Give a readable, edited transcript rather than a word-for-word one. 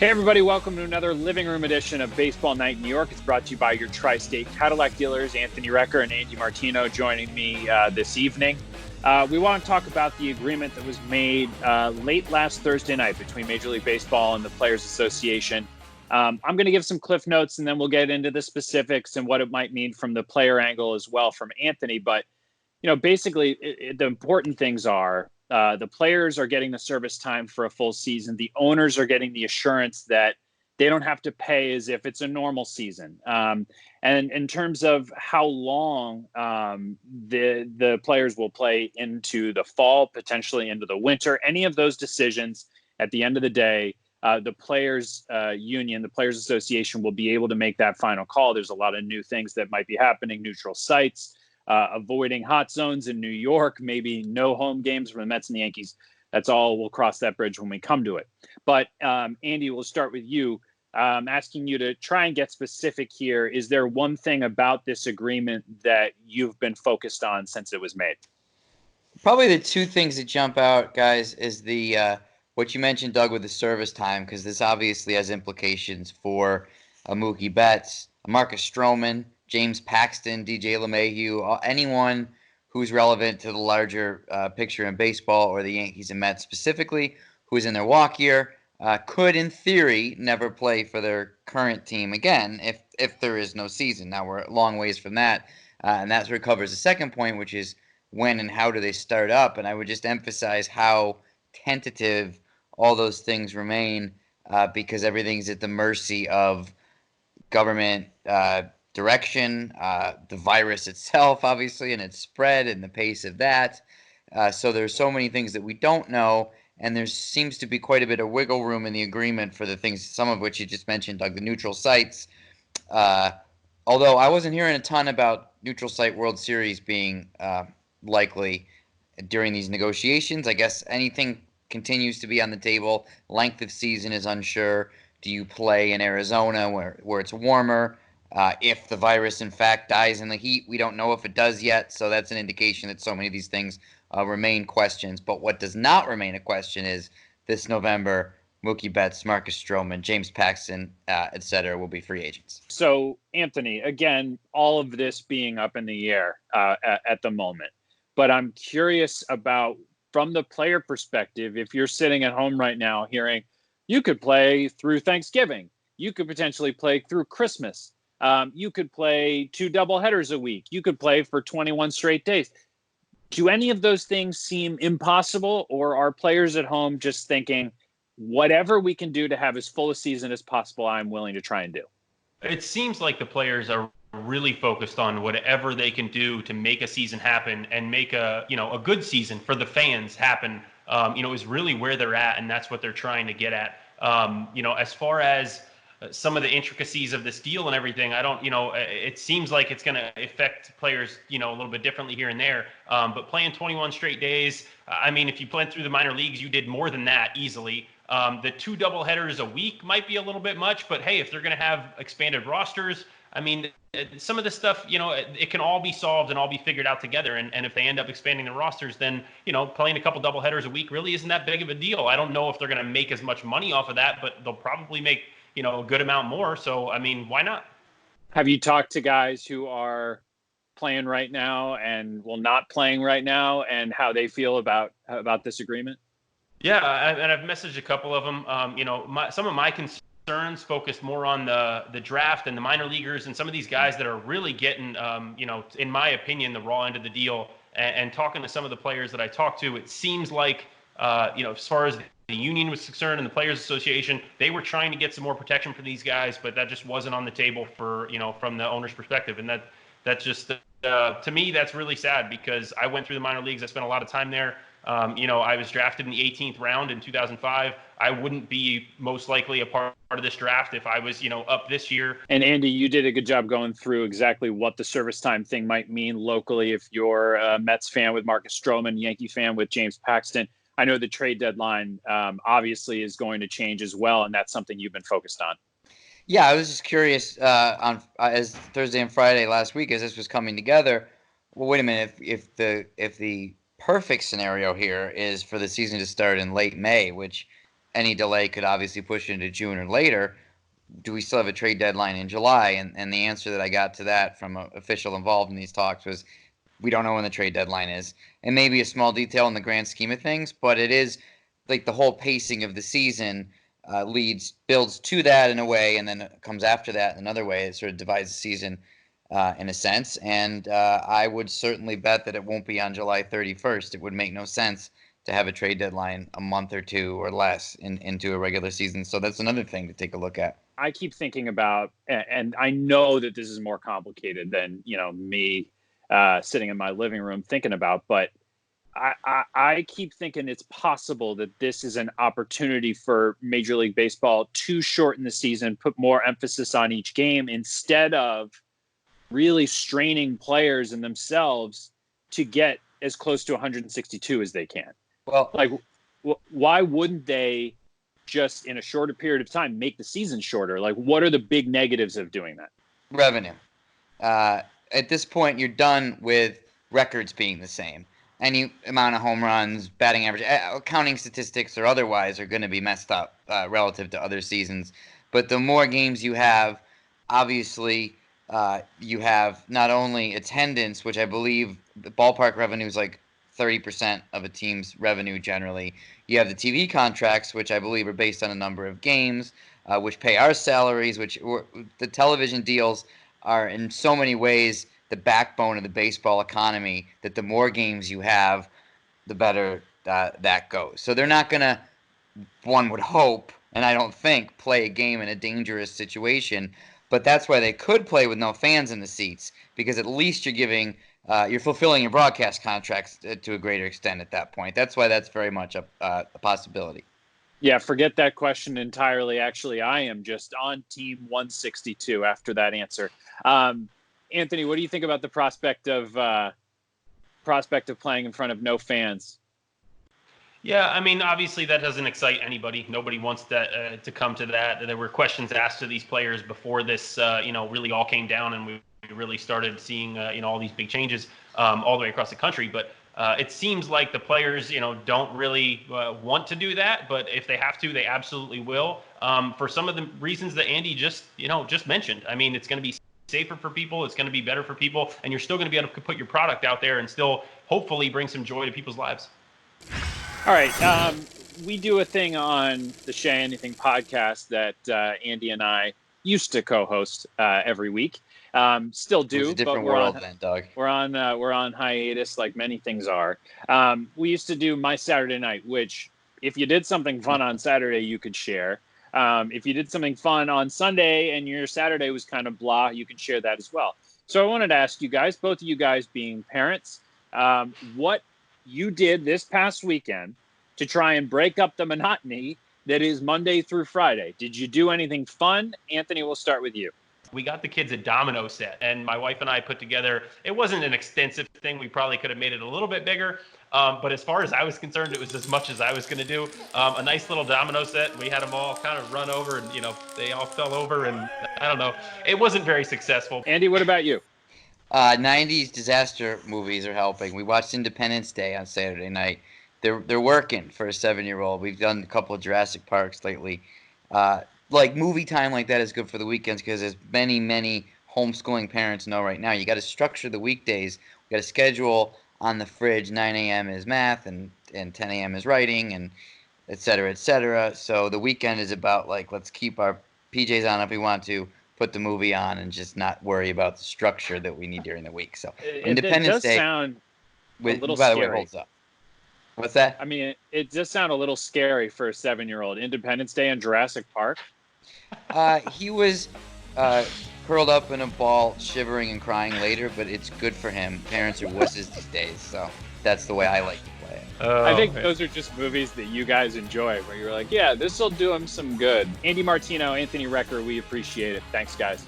Hey everybody, welcome to another living room edition of Baseball Night in New York. It's brought to you by your tri-state Cadillac dealers, Anthony Recker and Andy Martino, joining me this evening. We want to talk about the agreement that was made late last Thursday night between Major League Baseball and the Players Association. I'm going to give some cliff notes and then we'll get into the specifics and what it might mean from the player angle as well from Anthony. But, basically the important things are the players are getting the service time for a full season. The owners are getting the assurance that they don't have to pay as if it's a normal season. And in terms of how long the players will play into the fall, potentially into the winter, any of those decisions at the end of the day, the players union, the Players Association will be able to make that final call. There's a lot of new things that might be happening, neutral sites, avoiding hot zones in New York, maybe no home games for the Mets and the Yankees. That's all. We'll cross that bridge when we come to it. But Andy, we'll start with you, asking you to try and get specific here. Is there one thing about this agreement that you've been focused on since it was made? Probably the two things that jump out, guys, is the what you mentioned, Doug, with the service time, because this obviously has implications for Mookie Betts, Marcus Stroman, James Paxton, DJ LeMahieu, anyone who's relevant to the larger picture in baseball, or the Yankees and Mets specifically, who is in their walk year, could, in theory, never play for their current team again if there is no season. Now, we're a long ways from that, and that sort of covers the second point, which is when and how do they start up. And I would just emphasize how tentative all those things remain, because everything's at the mercy of government direction, the virus itself, obviously, and its spread and the pace of that. So there's so many things that we don't know, and there seems to be quite a bit of wiggle room in the agreement for the things, some of which you just mentioned, Doug, the neutral sites. Although I wasn't hearing a ton about neutral site World Series being likely during these negotiations. I guess anything continues to be on the table. Length of season is unsure. Do you play in Arizona where it's warmer? If the virus, in fact, dies in the heat, we don't know if it does yet, so that's an indication that so many of these things remain questions. But what does not remain a question is this November, Mookie Betts, Marcus Stroman, James Paxton, et cetera, will be free agents. So, Anthony, again, all of this being up in the air at the moment, but I'm curious about, from the player perspective, if you're sitting at home right now hearing, you could play through Thanksgiving, you could potentially play through Christmas. You could play 2 doubleheaders a week. You could play for 21 straight days. Do any of those things seem impossible, or are players at home just thinking, whatever we can do to have as full a season as possible, I'm willing to try and do? It seems like the players are really focused on whatever they can do to make a season happen and make a good season for the fans happen. Is really where they're at, and that's what they're trying to get at. As far as some of the intricacies of this deal and everything, it seems like it's going to affect players, a little bit differently here and there. But playing 21 straight days, if you played through the minor leagues, you did more than that easily. The 2 doubleheaders a week might be a little bit much, but hey, if they're going to have expanded rosters, some of this stuff, it can all be solved and all be figured out together. And if they end up expanding the rosters, then, playing a couple doubleheaders a week really isn't that big of a deal. I don't know if they're going to make as much money off of that, but they'll probably make, a good amount more. So, why not? Have you talked to guys who are playing right now and not playing right now, and how they feel about this agreement? Yeah, and I've messaged a couple of them. Some of my concerns focused more on the draft and the minor leaguers and some of these guys that are really getting, in my opinion, the raw end of the deal. And talking to some of the players that I talked to, it seems like, as far as the union was concerned and the Players Association, they were trying to get some more protection for these guys, but that just wasn't on the table for, from the owner's perspective. And that's just, to me, that's really sad, because I went through the minor leagues. I spent a lot of time there. I was drafted in the 18th round in 2005. I wouldn't be most likely a part of this draft if I was, up this year. And Andy, you did a good job going through exactly what the service time thing might mean locally. If you're a Mets fan with Marcus Stroman, Yankee fan with James Paxton, I know the trade deadline obviously is going to change as well, and that's something you've been focused on. Yeah, I was just curious as Thursday and Friday last week, as this was coming together. Well, wait a minute. If the perfect scenario here is for the season to start in late May, which any delay could obviously push into June or later. Do we still have a trade deadline in July? And the answer that I got to that from an official involved in these talks was, we don't know when the trade deadline is. And maybe a small detail in the grand scheme of things, but it is like the whole pacing of the season builds to that in a way, and then it comes after that in another way. It sort of divides the season in a sense. And I would certainly bet that it won't be on July 31st. It would make no sense to have a trade deadline a month or two or less into a regular season. So that's another thing to take a look at. I keep thinking about, and I know that this is more complicated than, me sitting in my living room thinking about, but I keep thinking it's possible that this is an opportunity for Major League Baseball to shorten the season, put more emphasis on each game instead of really straining players and themselves to get as close to 162 as they can. Well, like, why wouldn't they just in a shorter period of time make the season shorter? Like, what are the big negatives of doing that? Revenue. At this point, you're done with records being the same. Any amount of home runs, batting average, counting statistics or otherwise are going to be messed up relative to other seasons. But the more games you have, obviously, you have not only attendance, which I believe the ballpark revenue is like 30% of a team's revenue generally. You have the TV contracts, which I believe are based on a number of games, which pay our salaries, the television deals are in so many ways the backbone of the baseball economy, that the more games you have, the better that goes. So they're not going to, one would hope, and I don't think, play a game in a dangerous situation. But that's why they could play with no fans in the seats, because at least you're fulfilling your broadcast contracts to a greater extent at that point. That's why that's very much a possibility. Yeah, forget that question entirely. Actually, I am just on team 162 after that answer. Anthony, what do you think about the prospect of playing in front of no fans? Yeah, I mean, obviously that doesn't excite anybody. Nobody wants that to come to that. There were questions asked to these players before this, really all came down, and we really started seeing, all these big changes all the way across the country. But it seems like the players, don't really want to do that. But if they have to, they absolutely will. For some of the reasons that Andy just mentioned. I mean, it's going to be safer for people. It's going to be better for people, and you're still going to be able to put your product out there and still hopefully bring some joy to people's lives. All right. We do a thing on the Say Anything podcast that Andy and I used to co-host every week. Still do. It's a different world then, Doug. We're on hiatus, like many things are. We used to do My Saturday Night, which if you did something fun on Saturday, you could share. If you did something fun on Sunday and your Saturday was kind of blah, you could share that as well. So I wanted to ask you guys, both of you guys being parents, what you did this past weekend to try and break up the monotony that is Monday through Friday. Did you do anything fun? Anthony, we'll start with you. We got the kids a domino set, and my wife and I put together, it wasn't an extensive thing. We probably could have made it a little bit bigger. But as far as I was concerned, it was as much as I was going to do. A nice little domino set. We had them all kind of run over, and, they all fell over, and I don't know. It wasn't very successful. Andy, what about you? 90s disaster movies are helping. We watched Independence Day on Saturday night. They're working for a 7-year-old. We've done a couple of Jurassic Parks lately. Like movie time like that is good for the weekends, because as many homeschooling parents know right now, you got to structure the weekdays. You got to schedule on the fridge. 9 a.m. is math and 10 a.m. is writing, and et cetera, et cetera. So the weekend is about, like, let's keep our PJs on if we want to, put the movie on, and just not worry about the structure that we need during the week. So Independence Day sound a little by the way, scary. holds up. What's that? I mean, it does sound a little scary for a 7-year-old. Independence Day and Jurassic Park. He was curled up in a ball, shivering and crying later, but it's good for him. Parents are wusses these days, so that's the way I like to play it. I think those are just movies that you guys enjoy, where you're like, yeah, this will do him some good. Andy Martino, Anthony Recker, we appreciate it. Thanks, guys.